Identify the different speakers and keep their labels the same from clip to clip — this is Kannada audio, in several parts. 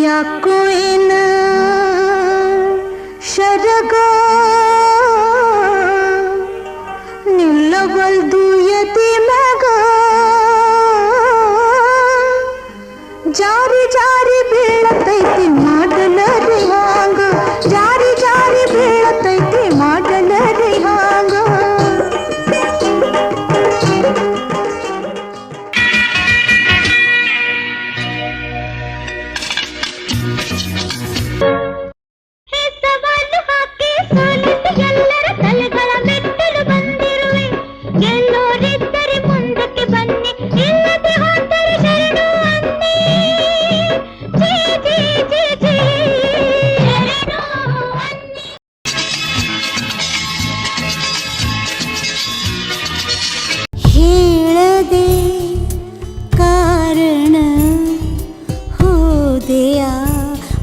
Speaker 1: ಯಾಕೋ ಏನ ಶರಗ ನಿಲ್ಲವಲ್ದು ಯತಿ ಮಗ ಜಾರಿ ಜಾರಿ ಬೀಳತೈತಿ ಮಾಡಲರಿ ಹಾಂಗ ಜಾರಿ ಜಾರಿ ಬೀಳತೈತಿ ಮಾಡಲರಿ ಹಾಂಗ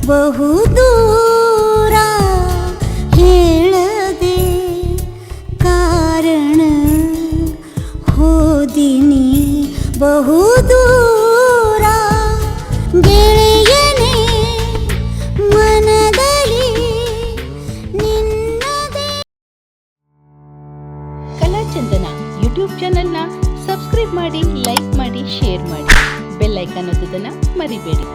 Speaker 1: ಬಹು ದೂರ ಹೇಳದೆ ಕಾರಣ ಹೋದಿನಿ ಬಹು ದೂರ ಗೆಳೆಯನೇ ಮನದಲ್ಲಿ ನಿನ್ನದೇ.
Speaker 2: ಕಲಾಚಂದನ ಯೂಟ್ಯೂಬ್ ಚಾನೆಲ್ನ ಸಬ್ಸ್ಕ್ರೈಬ್ ಮಾಡಿ, ಲೈಕ್ ಮಾಡಿ, ಶೇರ್ ಮಾಡಿ, ಬೆಲ್ ಐಕಾನ್ ಒತ್ತೋದನ್ನ ಮರಿಬೇಡಿ.